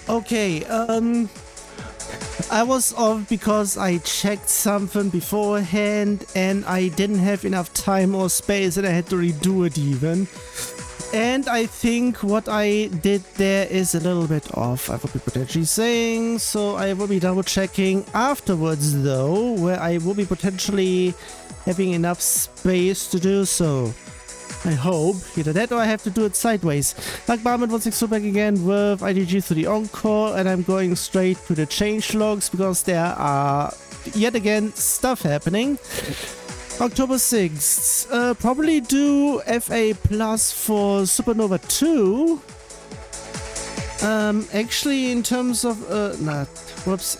Okay, I was off because I checked something beforehand and I didn't have enough time or space and I had to redo it even. And I think what I did there is a little bit off, I will be potentially saying, so I will be double checking afterwards though, where I will be potentially having enough space to do so. I hope. Either that or I have to do it sideways. Barman162 back again with IDG to the Encore, and I'm going straight to the changelogs because there are yet again stuff happening. October 6th, probably do FA Plus for Supernova 2. Actually in terms of,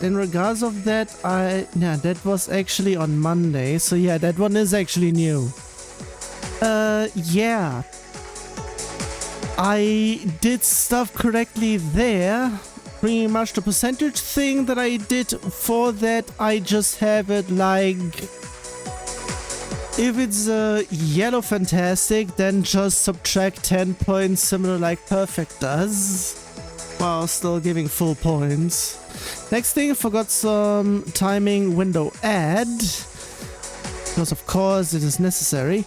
in regards of that, that was actually on Monday, so yeah, that one is actually new. Yeah. I did stuff correctly there. Pretty much the percentage thing that I did for that, I just have it like... If it's a yellow fantastic, then just subtract 10 points similar like perfect does. While still giving full points. Next thing, I forgot some timing window add. Because of course it is necessary.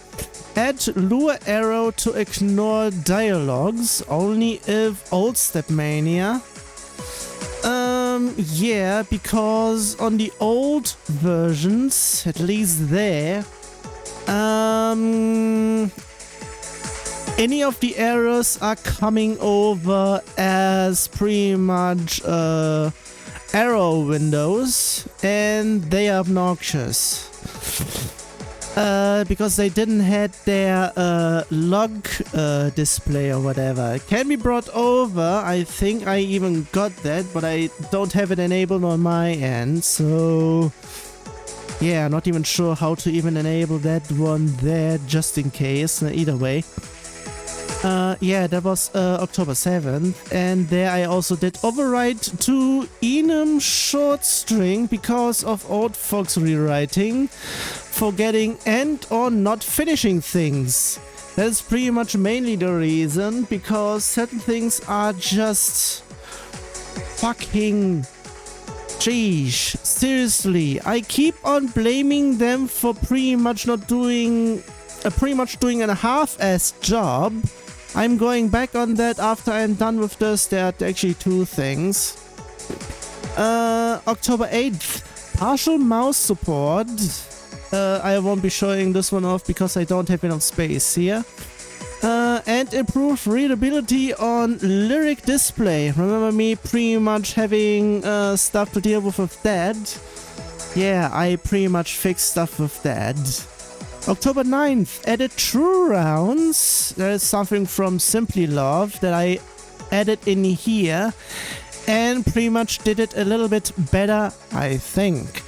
Add lure arrow to ignore dialogues, only if old step mania. Yeah, because on the old versions, at least there, any of the arrows are coming over as pretty much arrow windows, and they are obnoxious. Because they didn't have their log display or whatever. It can be brought over. I think I even got that, but I don't have it enabled on my end, so yeah, not even sure how to even enable that one there, just in case. Either way. Yeah, that was October 7th, and there I also did overwrite to enum short string because of old Fox rewriting, forgetting and or not finishing things. That is pretty much mainly the reason, because certain things are just fucking... Sheesh, seriously, I keep on blaming them for pretty much not doing... pretty much doing a half-assed job. I'm going back on that after I'm done with this. There are actually two things. October 8th, partial mouse support. I won't be showing this one off because I don't have enough space here. And improve readability on lyric display. Remember me pretty much having stuff to deal with that? Yeah, I pretty much fixed stuff with that. October 9th, added true rounds. There is something from Simply Love that I added in here and pretty much did it a little bit better, I think.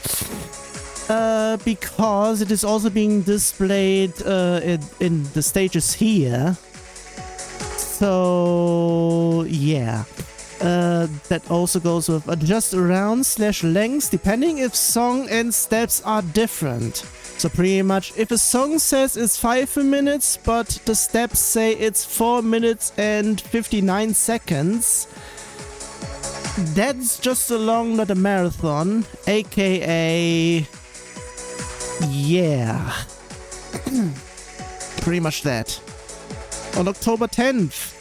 Because it is also being displayed in the stages here. So, yeah. That also goes with adjust round/lengths depending if song and steps are different. So pretty much if a song says it's 5 minutes but the steps say it's 4 minutes and 59 seconds, that's just a long, not a marathon, aka yeah. Pretty much that. On October 10th,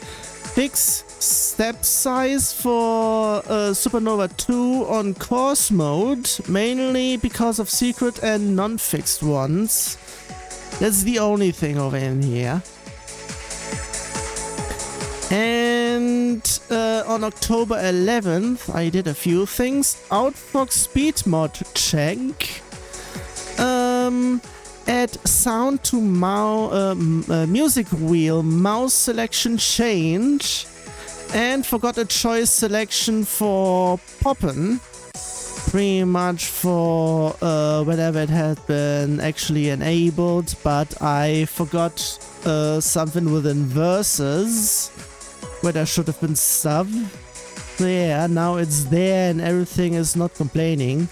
fix step size for Supernova 2 on course mode, mainly because of secret and non-fixed ones. That's the only thing over in here. And on October 11th, I did a few things. Outfox speed mod check. Add sound to music wheel mouse selection change. And forgot a choice selection for Poppin'. Pretty much for whenever it had been actually enabled, but I forgot something within verses where there should have been stuff. So yeah, now it's there and everything is not complaining.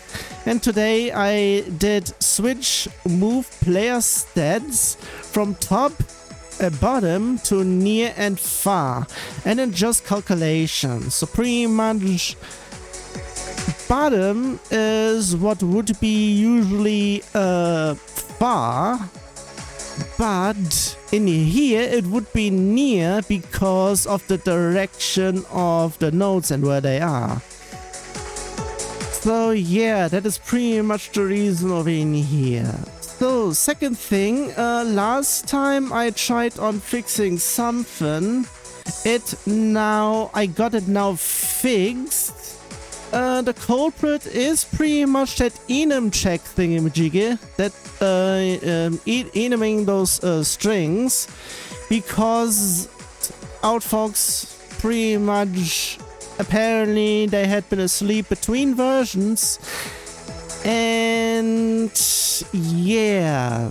And today I did switch move player stats from top bottom to near and far, and then just calculations. So pretty much bottom is what would be usually far, but in here it would be near because of the direction of the nodes and where they are. So yeah, that is pretty much the reason over in here. So second thing, last time I tried on fixing something, I got it now fixed. The culprit is pretty much that enum check thingamajiggy, that enuming those strings, because Outfox pretty much apparently they had been asleep between versions, and yeah,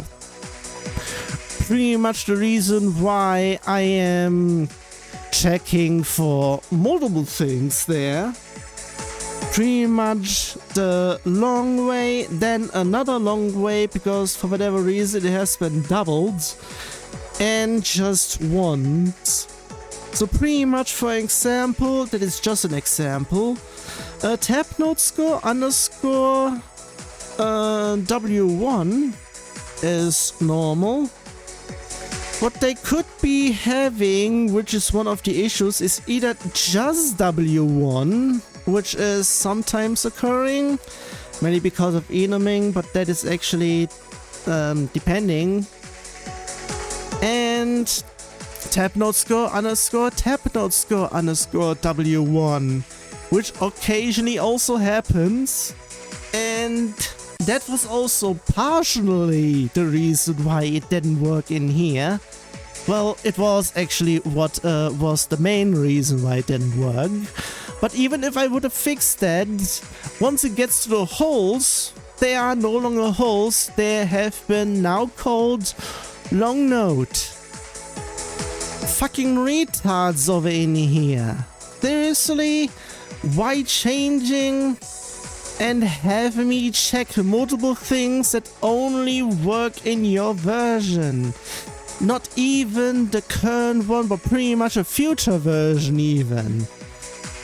pretty much the reason why I am checking for multiple things there. Pretty much the long way, then another long way, because for whatever reason it has been doubled, and just once. So pretty much, for example, that is just an example, tap node score underscore W1 is normal. What they could be having, which is one of the issues, is either just W1, which is sometimes occurring, mainly because of enuming, but that is actually depending. And tap node score underscore W1, which occasionally also happens. And that was also partially the reason why it didn't work in here. Well, it was actually what was the main reason why it didn't work. But even if I would have fixed that, once it gets to the holes, they are no longer holes. They have been now called long node. Fucking retards over in here. Seriously? Why changing and have me check multiple things that only work in your version? Not even the current one, but pretty much a future version even.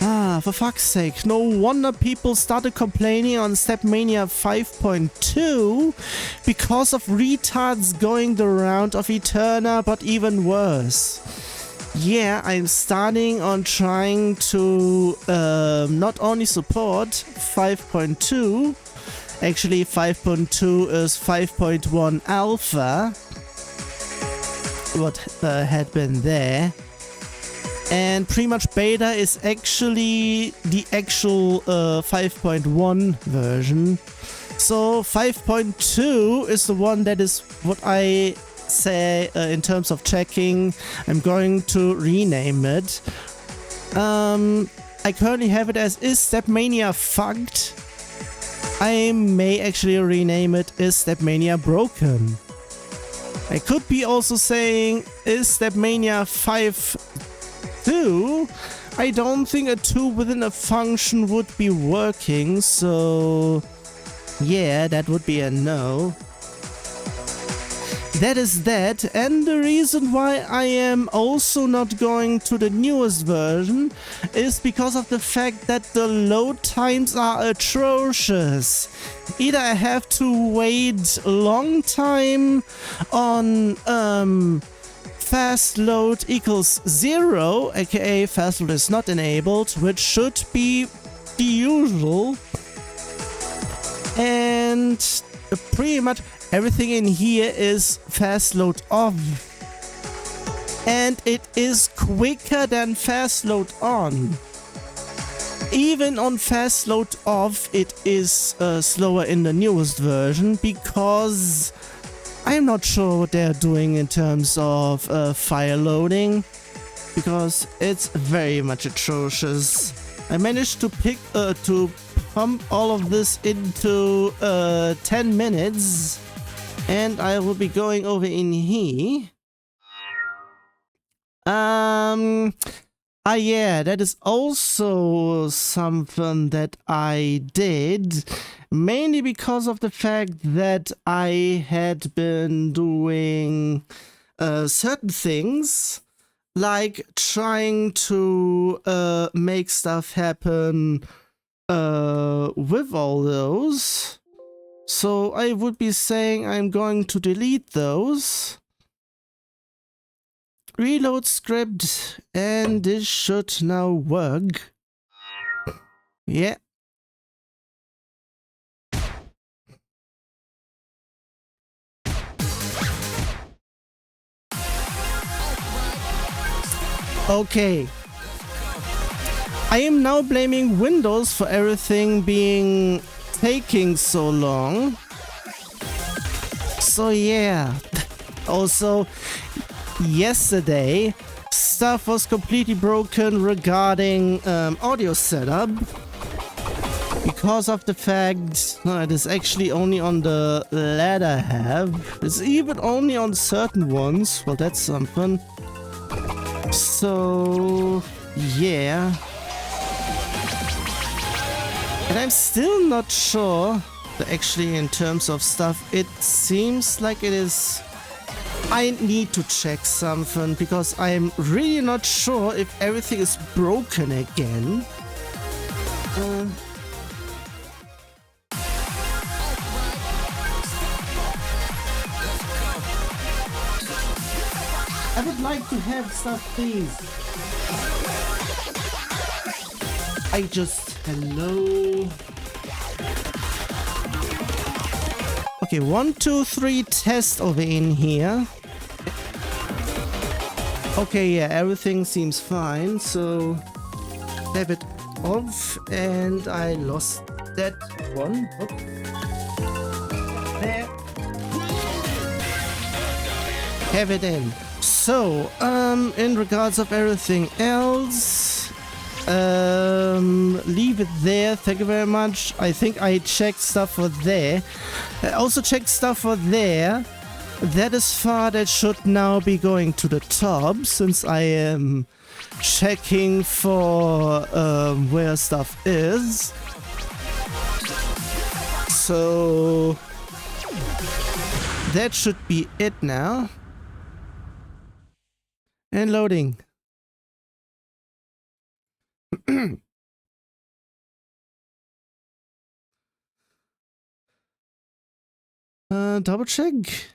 Ah, for fuck's sake, no wonder people started complaining on Stepmania 5.2 because of retards going the round of Eterna, but even worse. Yeah, I'm starting on trying to not only support 5.2, actually 5.2 is 5.1 alpha, what had been there. And pretty much beta is actually the actual 5.1 version. So 5.2 is the one that is what I say in terms of checking. I'm going to rename it. I currently have it as Is Stepmania Fucked? I may actually rename it Is Stepmania Broken? I could be also saying Is Stepmania 5.2? I don't think a 2 within a function would be working, so yeah, that would be a no. That is that, and the reason why I am also not going to the newest version is because of the fact that the load times are atrocious. Either I have to wait a long time on fast load equals 0, aka fast load is not enabled, which should be the usual, and pretty much everything in here is fast load off, and it is quicker than fast load on. Even on fast load off, it is slower in the newest version, because I'm not sure what they're doing in terms of file loading, because it's very much atrocious. I managed to pump all of this into 10 minutes, and I will be going over in here. Yeah, that is also something that I did, mainly because of the fact that I had been doing certain things, like trying to make stuff happen with all those. So I would be saying I'm going to delete those. Reload script, and this should now work. Yeah. Okay. I am now blaming Windows for everything taking so long. So yeah. Also, yesterday, stuff was completely broken regarding audio setup. Because of the fact it is actually only on the ladder have. It's even only on certain ones. Well, that's something. So, yeah. And I'm still not sure, actually, in terms of stuff, it seems like it is... I need to check something, because I'm really not sure if everything is broken again. I would like to have stuff, please. Hello. Okay, 1, 2, 3 test over in here. Okay, yeah, everything seems fine, so have it off, and I lost that one. There. Have it in. So, in regards of everything else, leave it there. Thank you very much. I think I checked stuff for there. I also checked stuff for there. That is far. That should now be going to the top, since I am checking for where stuff is. So that should be it now. And loading. Double check.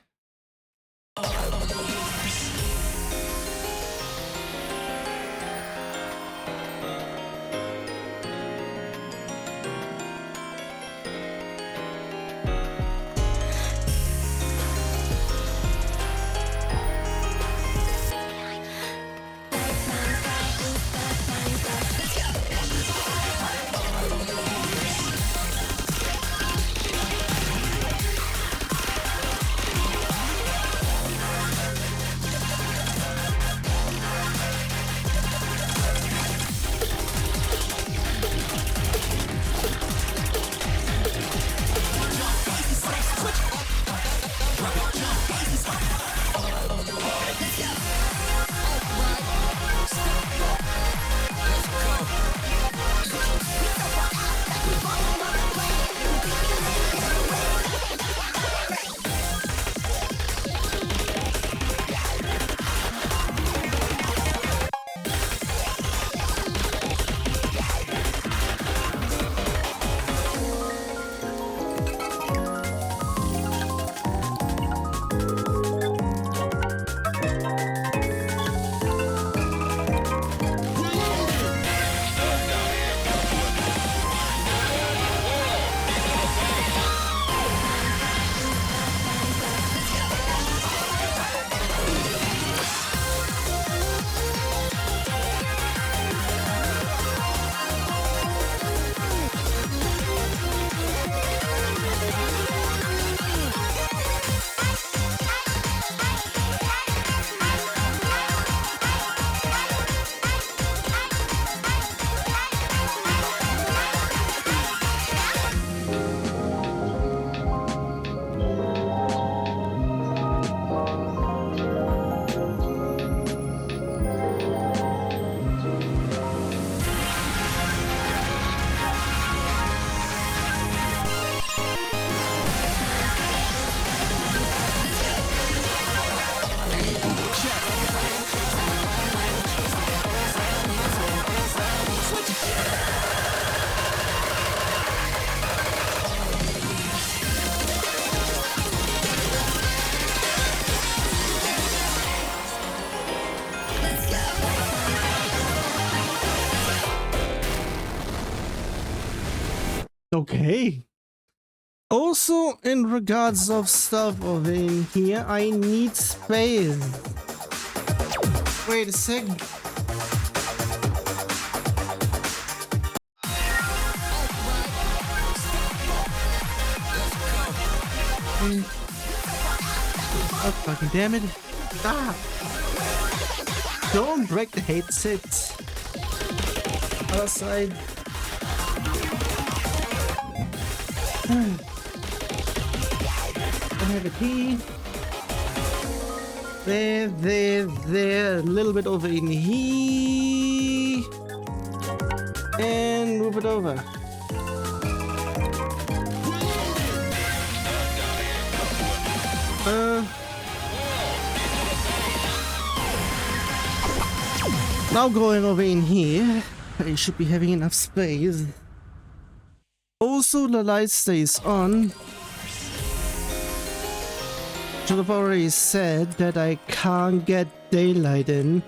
Okay. Also, in regards of stuff over in here, I need space. Wait a sec. Oh, fucking damn it. Ah! Don't break the headset. Other side. I have a key. There. A little bit over in here. And move it over. Now going over in here, I should be having enough space. Also, the light stays on. Should have already said that I can't get daylight in.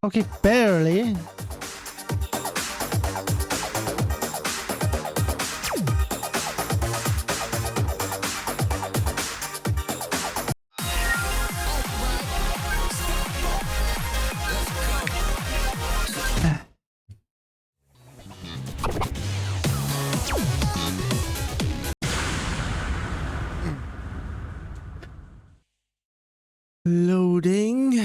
Okay, barely. Loading.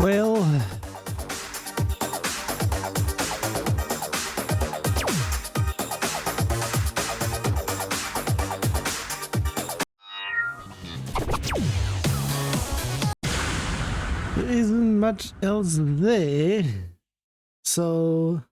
Well, there isn't much else there, so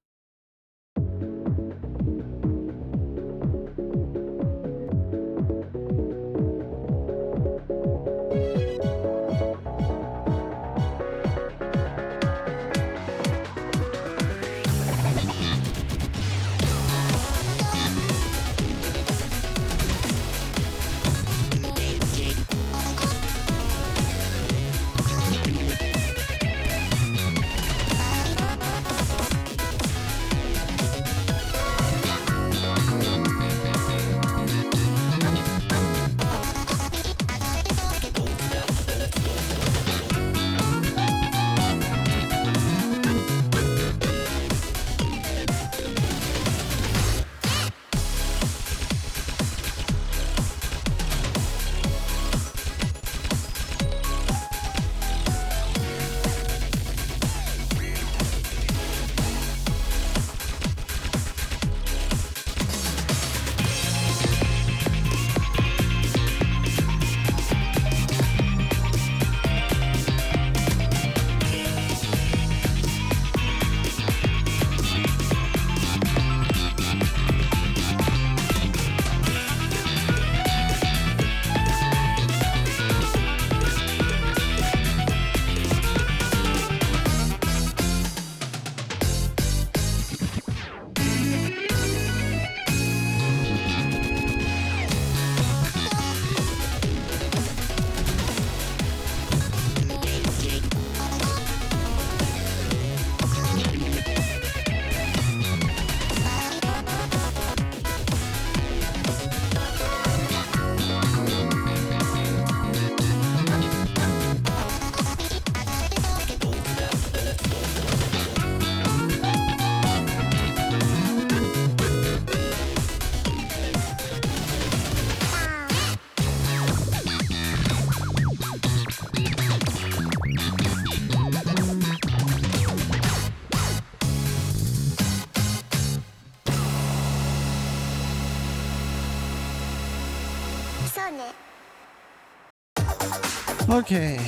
okay.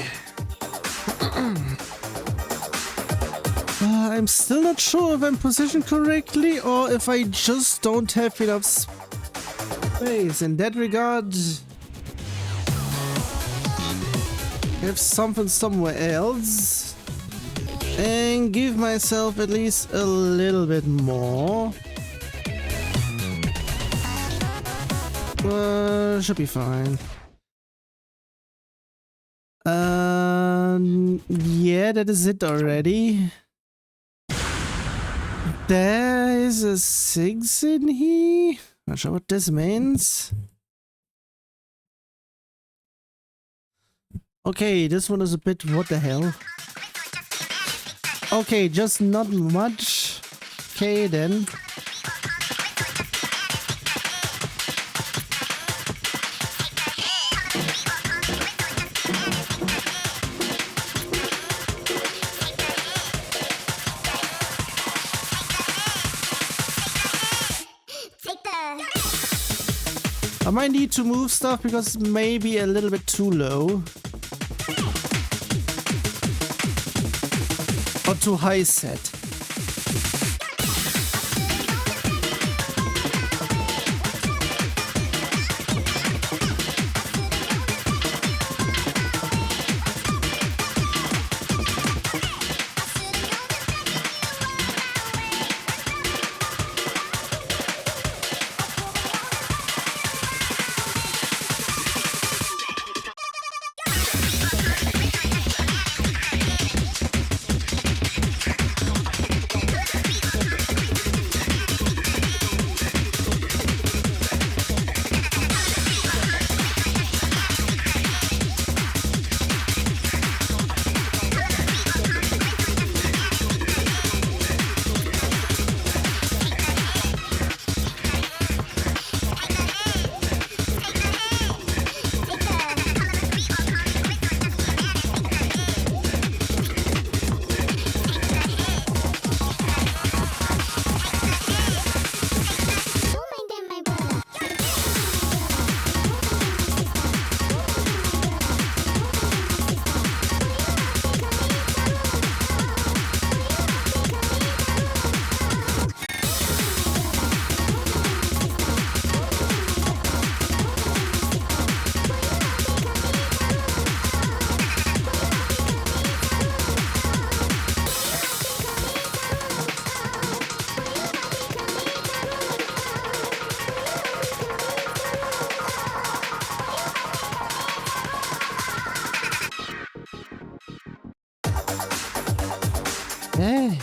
I'm still not sure if I'm positioned correctly or if I just don't have enough space. In that regard, have something somewhere else and give myself at least a little bit more. Should be fine. Yeah, that is it already. There is a 6 in here. Not sure what this means. Okay, this one is a bit what the hell. Okay, just not much. Okay then. I might need to move stuff because it may be a little bit too low. Or too high set. Eh?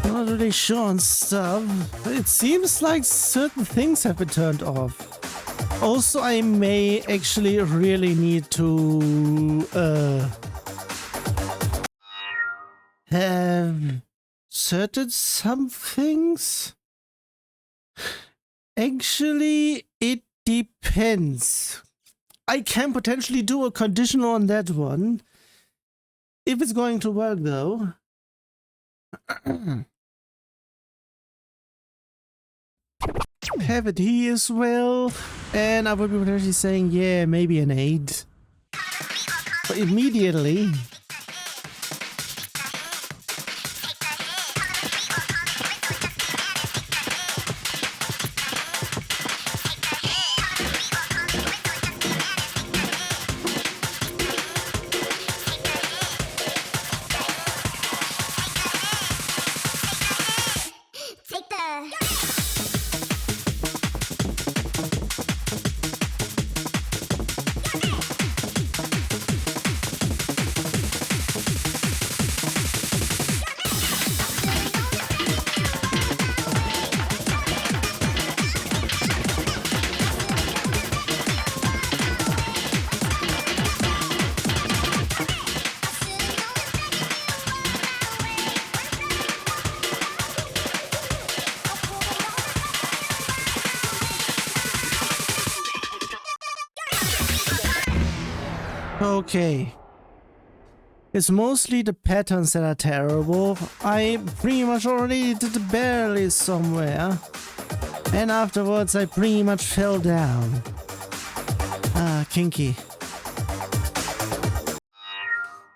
Not really sure on stuff. It seems like certain things have been turned off. Also, I may actually really need to have certain some things. Actually, it depends. I can potentially do a conditional on that one. If it's going to work though. Have it here as well. And I would be potentially saying, yeah, maybe an 8. But immediately. Okay. It's mostly the patterns that are terrible. I pretty much already did the barely somewhere. And afterwards I pretty much fell down. Ah, kinky.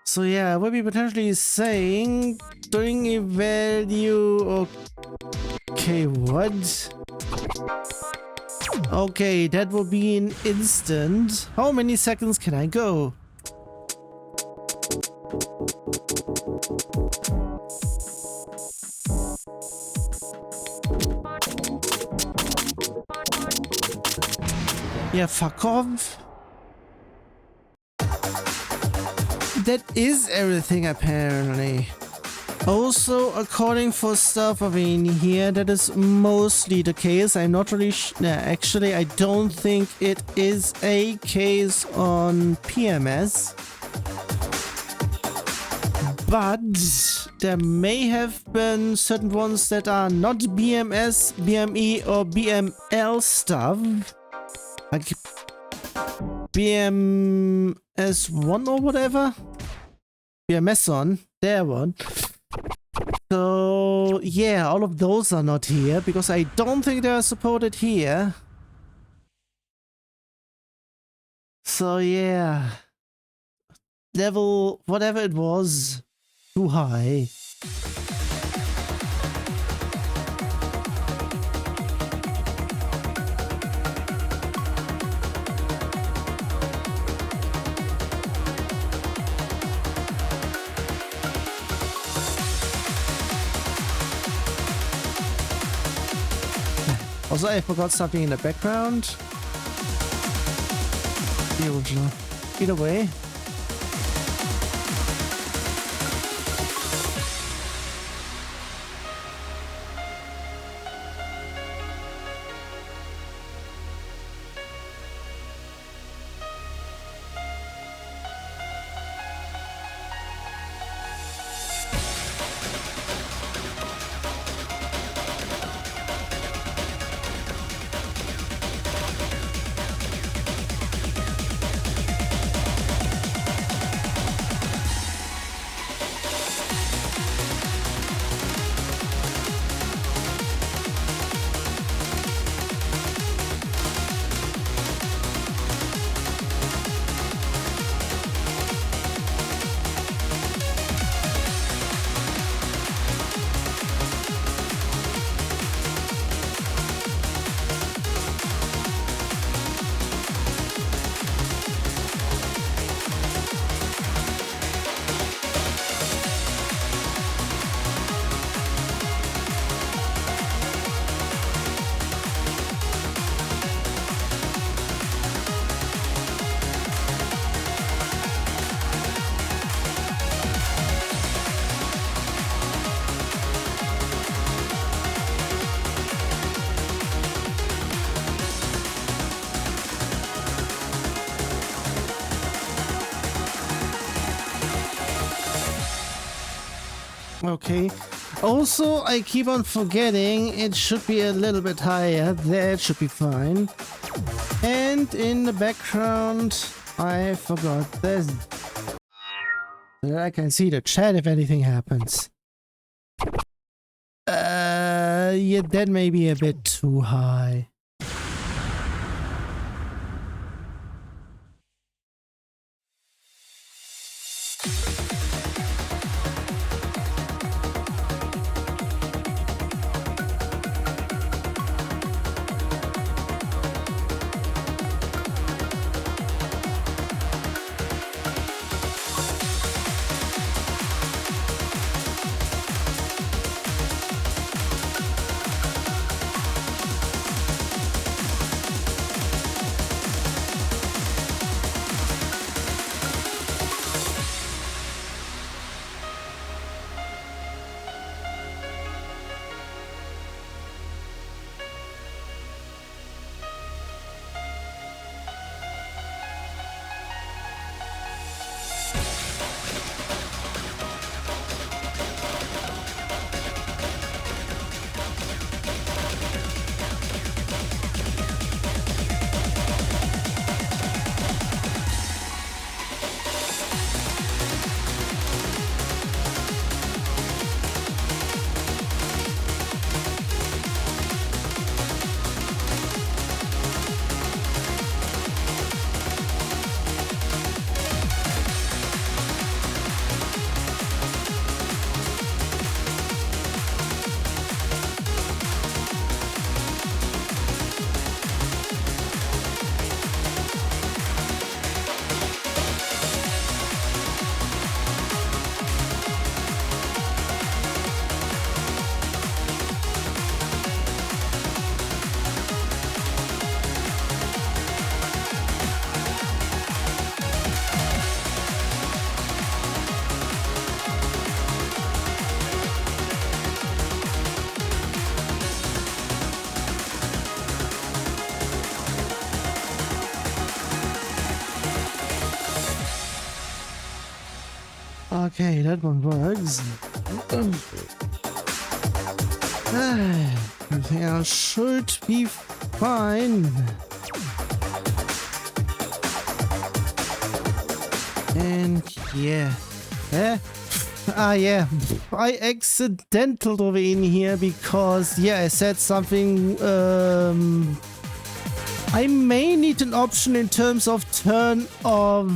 So yeah, I will be potentially saying doing a value. Okay, what? Okay, that will be an instant. How many seconds can I go? Yeah, fuck off. That is everything apparently. Also, according for stuff over in here, that is mostly the case. I'm not really actually, I don't think it is a case on PMS. But there may have been certain ones that are not BMS, BME or BML stuff. Like BMS1 or whatever? BMS on, there one. So yeah, all of those are not here because I don't think they are supported here. So yeah, level whatever it was, too high. Also, I forgot something in the background. The original. Either way. Okay. Also, I keep on forgetting it should be a little bit higher. That should be fine. And in the background, I forgot this. I can see the chat if anything happens. Yeah, that may be a bit too high. Okay, that one works. Everything else should be fine. And yeah. Yeah. I accidentaled over in here because, yeah, I said something. I may need an option in terms of turn of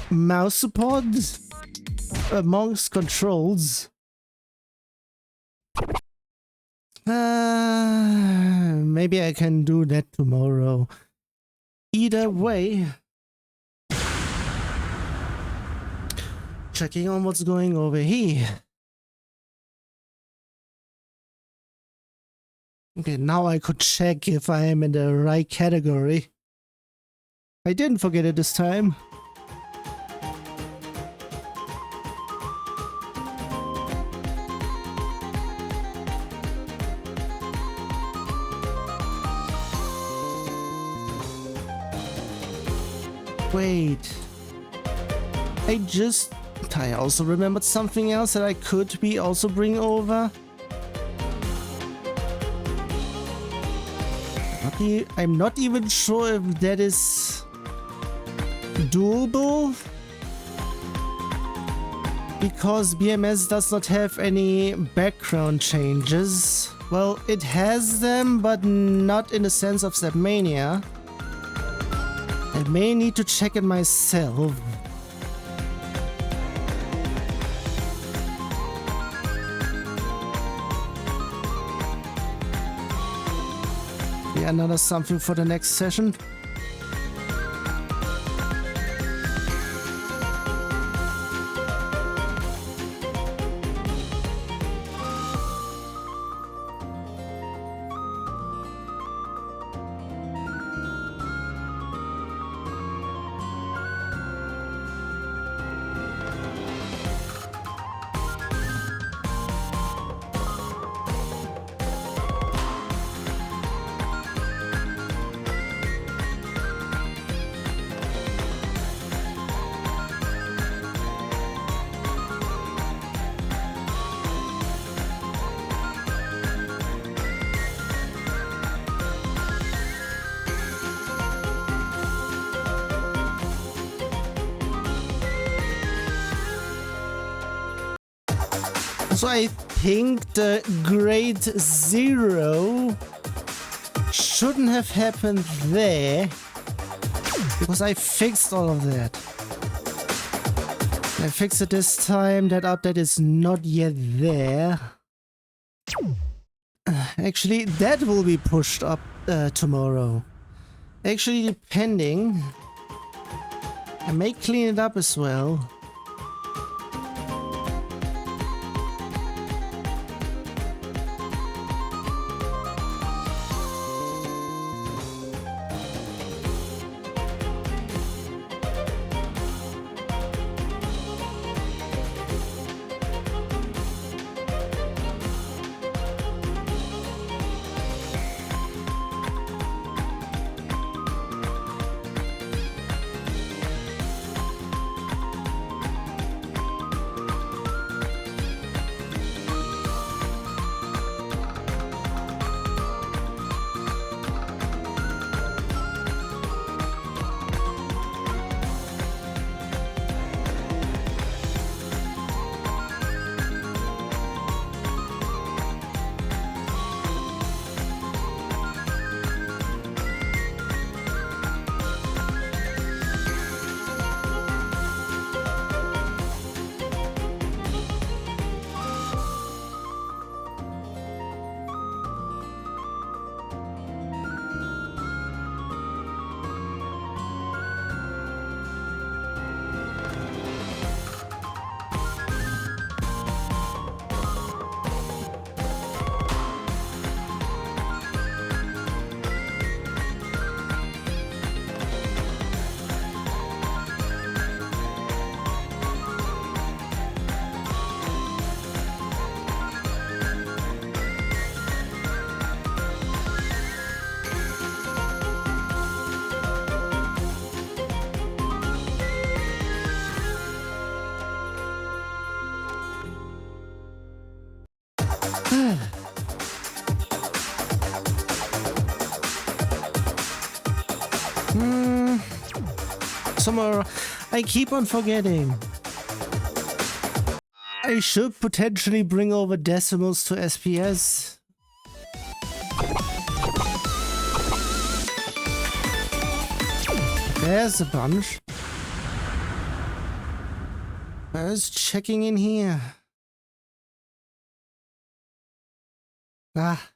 mouse support amongst controls. Maybe I can do that tomorrow. Either way, checking on what's going over here. Okay, now I could check if I am in the right category. I didn't forget it this time. Wait. I also remembered something else that I could be also bring over. I'm not even sure if that is doable, because BMS does not have any background changes. Well, it has them, but not in the sense of Zapmania. I may need to check it myself. Yeah, another something for the next session. Also, I think the grade 0 shouldn't have happened there, because I fixed all of that. I fixed it this time. That update is not yet there. Actually, that will be pushed up tomorrow. Actually, depending. I may clean it up as well. Somewhere I keep on forgetting. I should potentially bring over decimals to SPS. There's a bunch. Where's checking in here? Ah.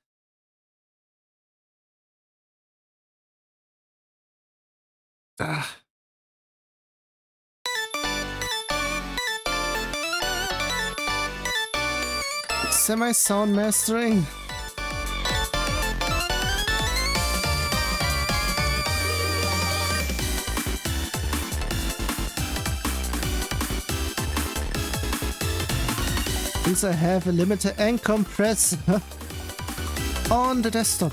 Ah. Semi-sound mastering. Since I have a limiter and compressor on the desktop.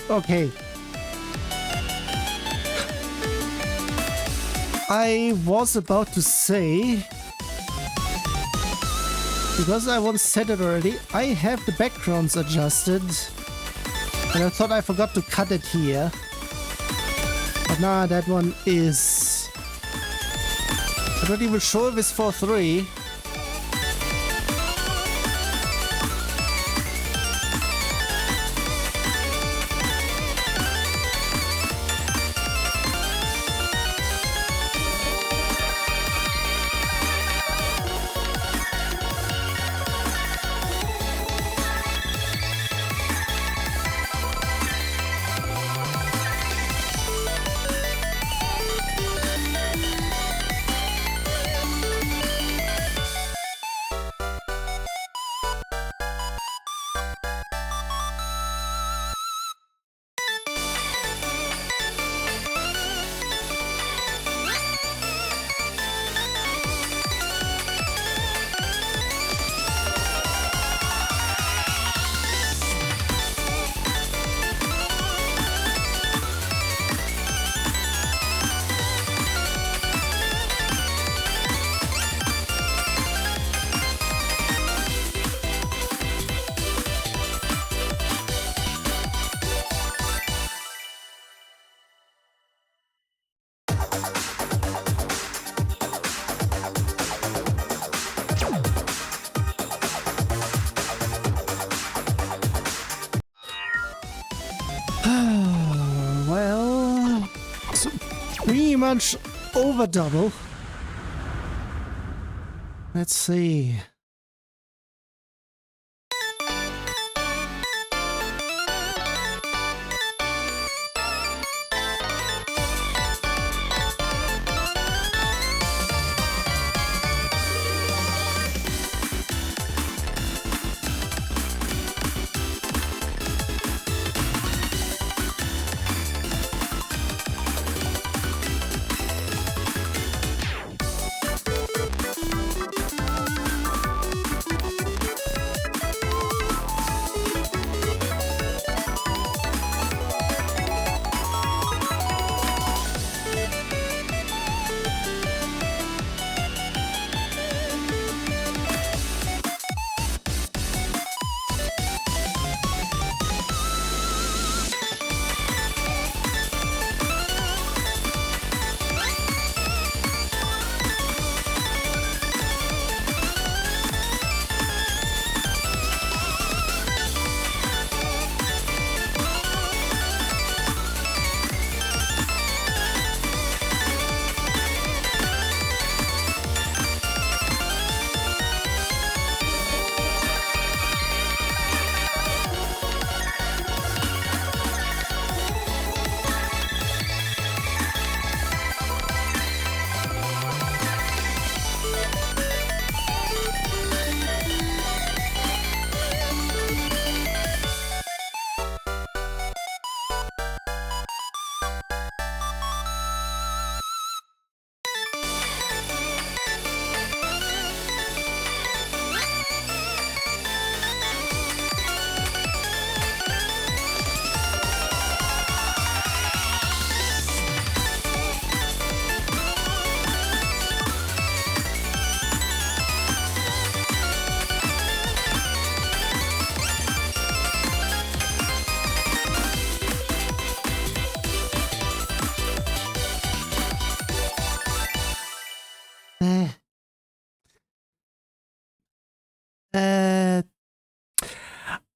Okay. I was about to say, because I once said it already, I have the backgrounds adjusted, and I thought I forgot to cut it here. But nah, that one is... I'm not even sure if it's 4.3. much over double. Let's see.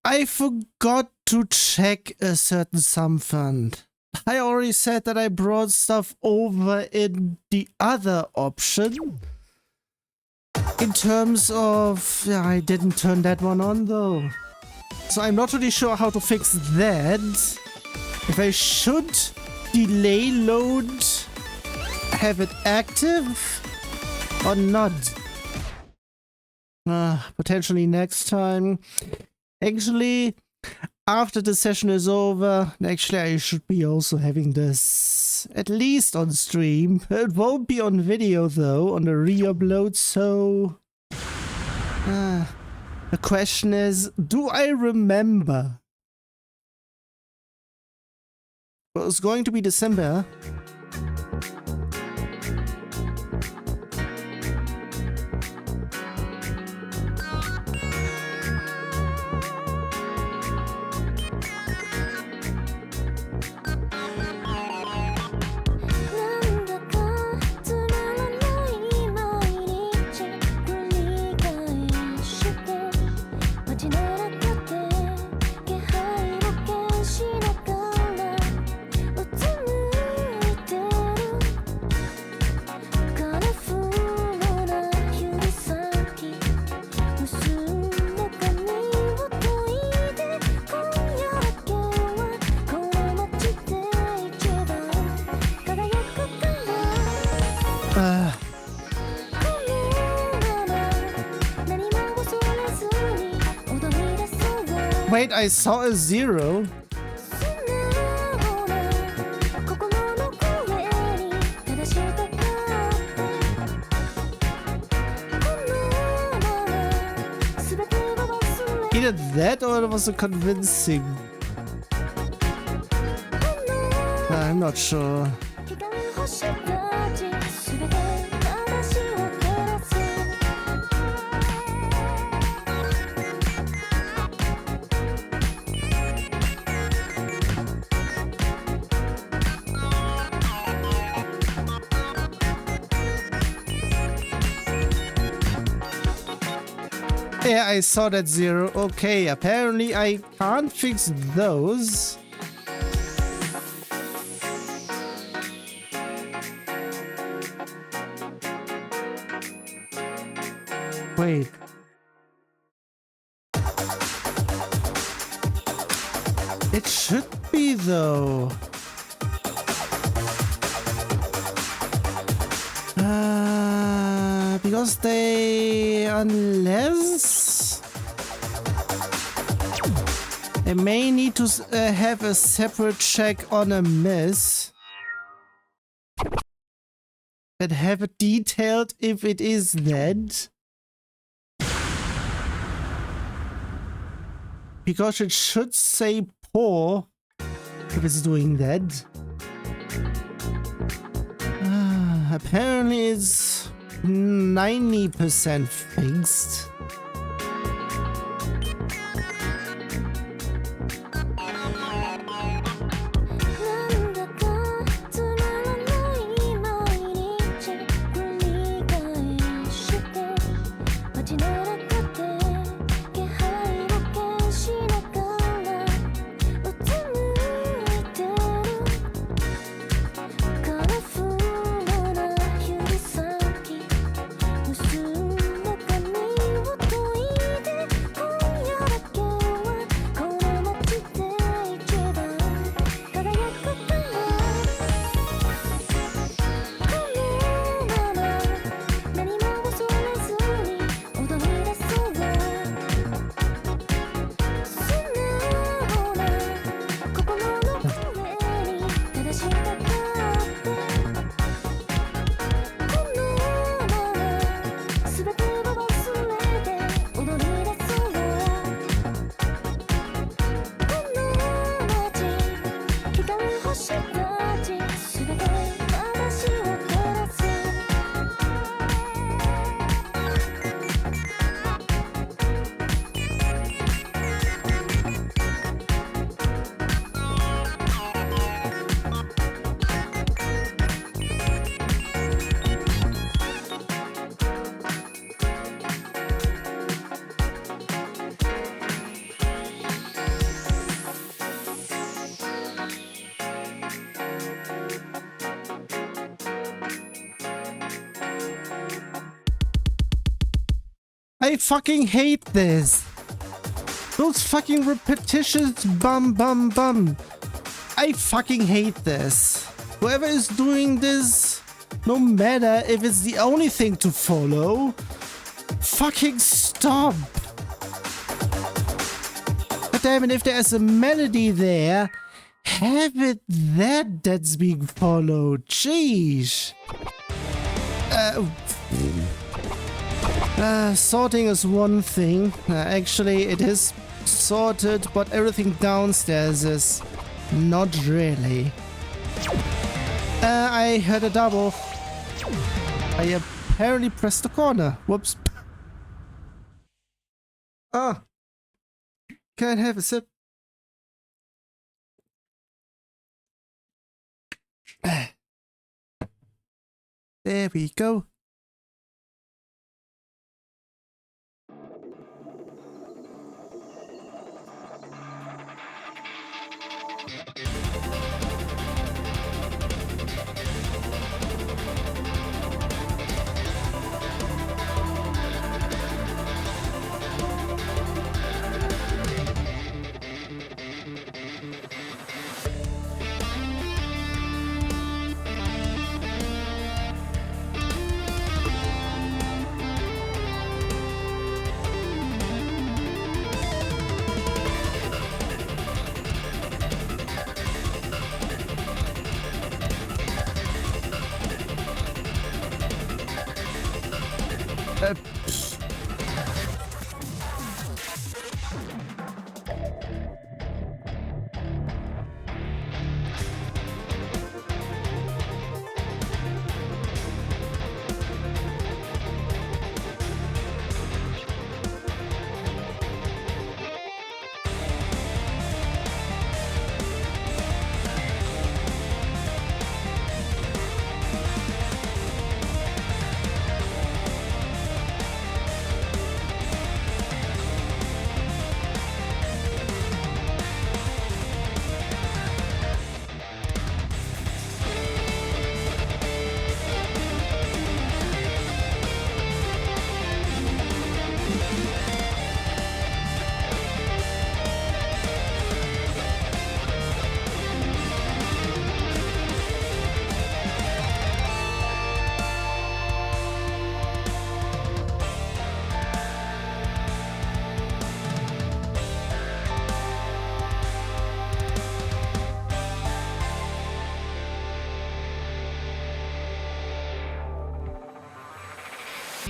I forgot to check a certain something. I already said that I brought stuff over in the other option. In terms of... yeah, I didn't turn that one on though. So I'm not really sure how to fix that. If I should delay load, have it active or not. Potentially next time. Actually, after the session is over, actually I should be also having this at least on stream. It won't be on video though, on the re-upload, so... the question is, do I remember? Well, it's going to be December. Wait, I saw a 0. Either that or it was a convincing. I'm not sure. Yeah, I saw that 0. Okay, apparently I can't fix those. Wait. It should be though. Because they, unless they may need to have a separate check on a miss and have it detailed if it is that. Because it should say poor if it's doing that. Apparently it's 90% fixed. I fucking hate this. Those fucking repetitions, bum bum bum. I fucking hate this. Whoever is doing this, no matter if it's the only thing to follow, fucking stop. But damn it, if there's a melody there, have it that's being followed. Jeez. Sorting is one thing. Actually, it is sorted, but everything downstairs is not really. I heard a double. I apparently pressed the corner. Whoops. Ah. Can't have a sip. There we go.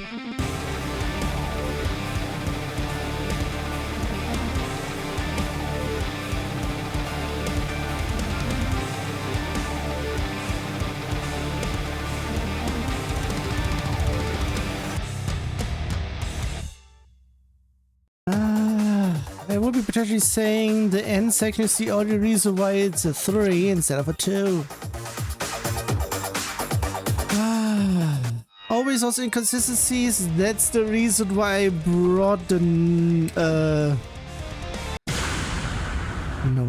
I would be potentially saying the end section is the only reason why it's a 3 instead of a 2. Always those inconsistencies, that's the reason why I brought the node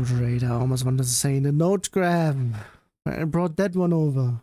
radar. I almost wanted to say the node grab. I brought that one over.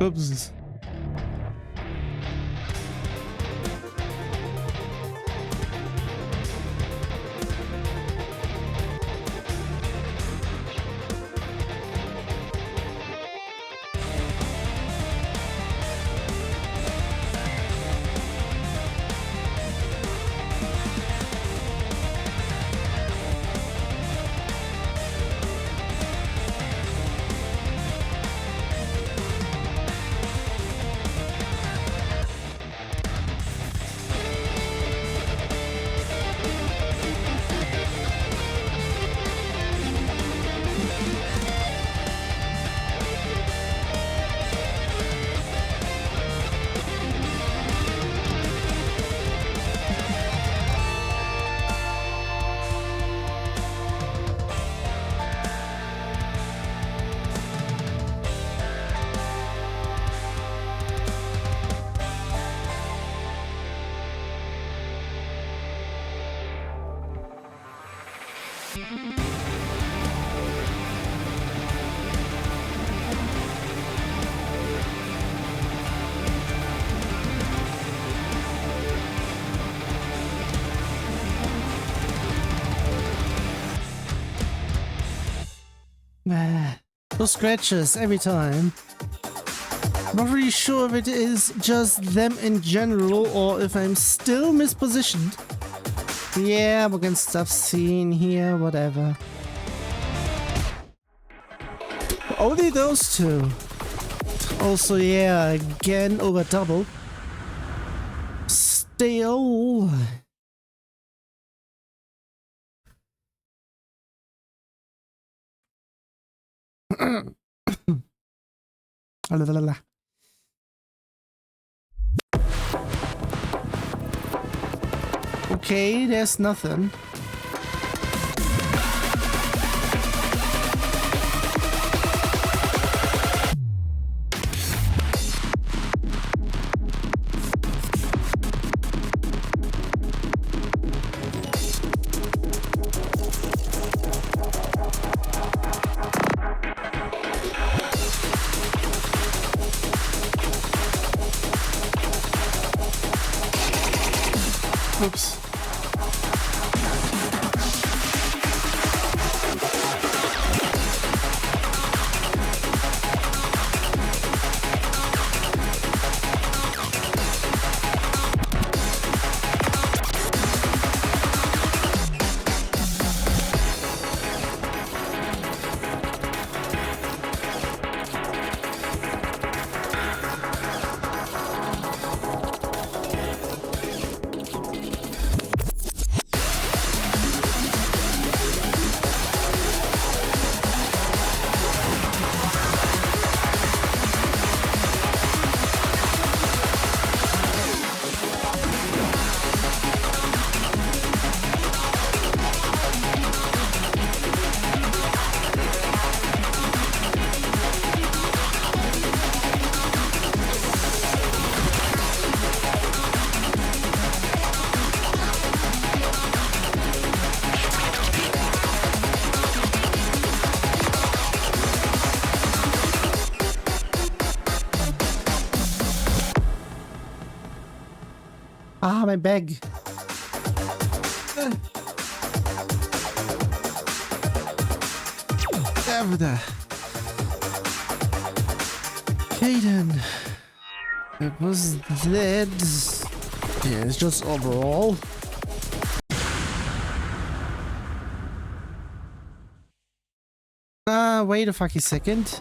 Oops. Those scratches every time. Not really sure if it is just them in general or if I'm still mispositioned. Yeah, we're getting stuff seen here, whatever. Only those two. Also, yeah, again over double. Still. Okay, there's nothing. Oops. Ah, my bag. There. Okay then. That was that. Yeah, it's just overall. Wait a fucking second.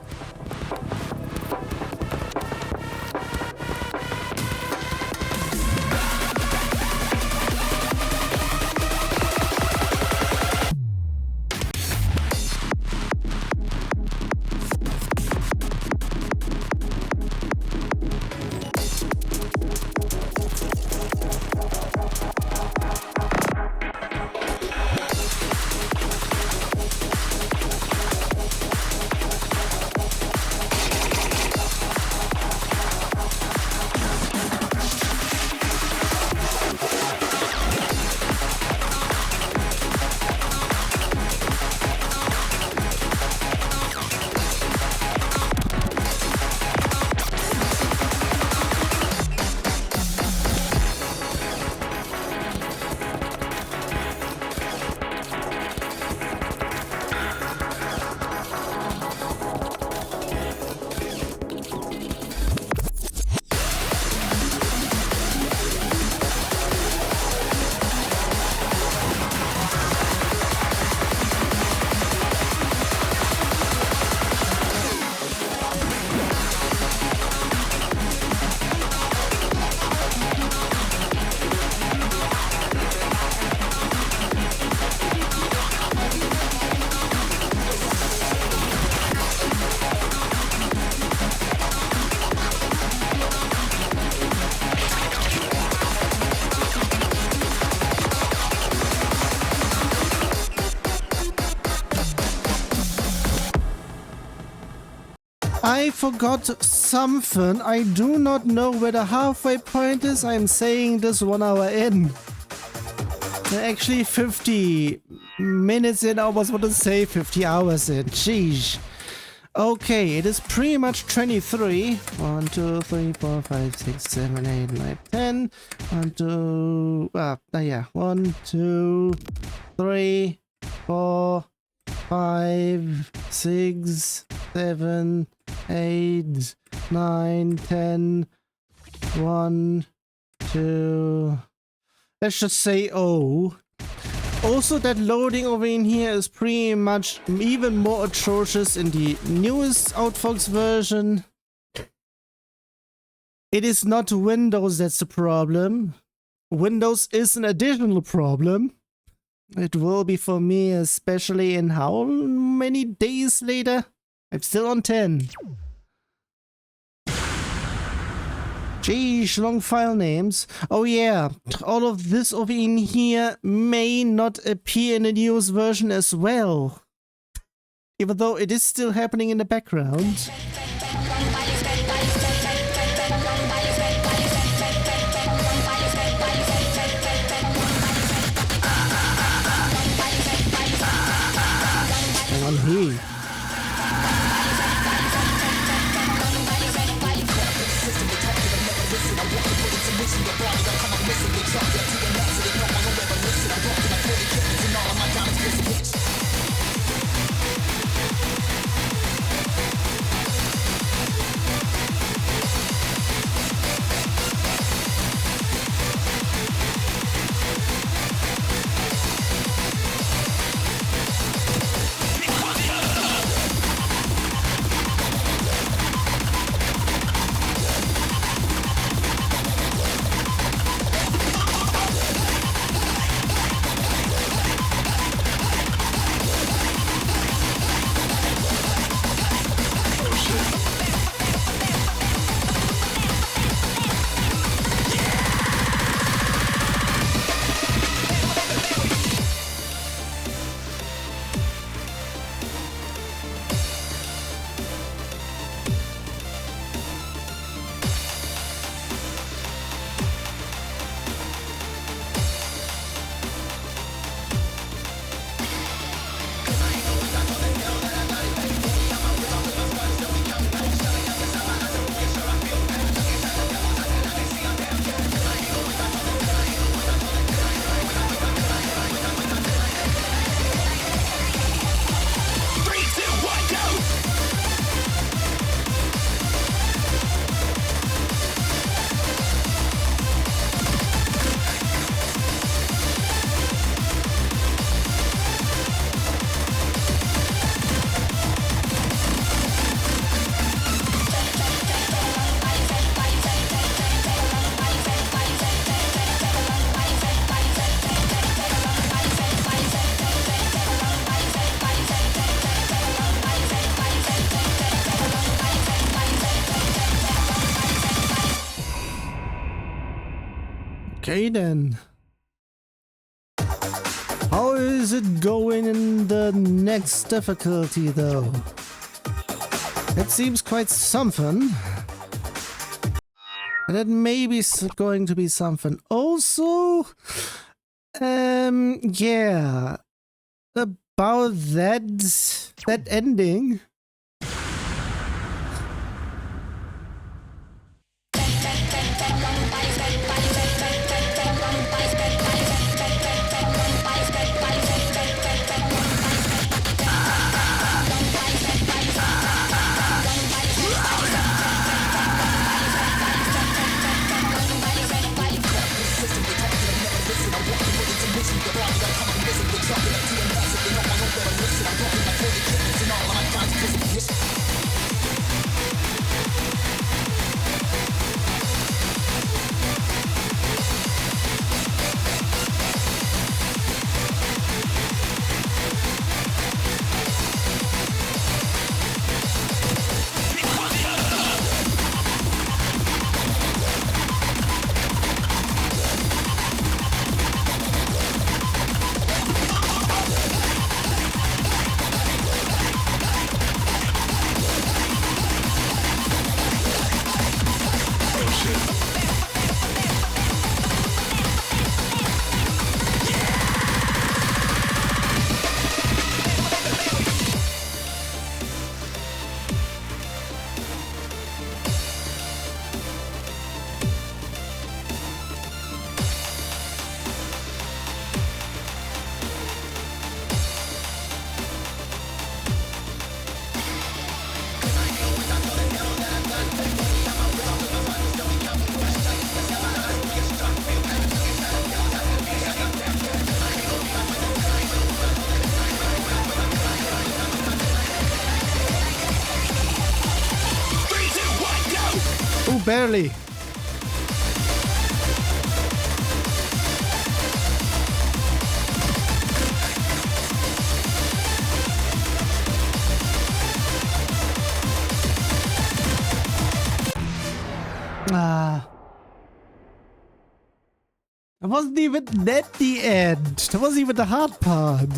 I forgot something. I do not know where the halfway point is. I'm saying this 1 hour in. Actually 50 minutes in. I was going to say 50 hours in. Jeez. Okay, it is pretty much 23. 1, 2, 3, 4, 5, 6, 7, 8, 9, 10. 1, 2... yeah. 1, 2, 3, 4, 5, 6, 7, 8, 9, 10, 1, 2, let's just say oh. Also, that loading over in here is pretty much even more atrocious in the newest Outfox version. It is not Windows that's the problem. Windows is an additional problem. It will be for me, especially in how many days later? I'm still on 10. Geesh, long file names. Oh yeah, all of this over in here may not appear in the newest version as well. Even though it is still happening in the background. Hang on here. Okay then. How is it going in the next difficulty though? It seems quite something. And it may be going to be something also. Yeah. About that ending. Barely. It wasn't even that the end. That wasn't even the hard part.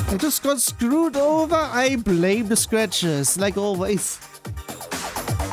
I just got screwed over. I blame the scratches, like always.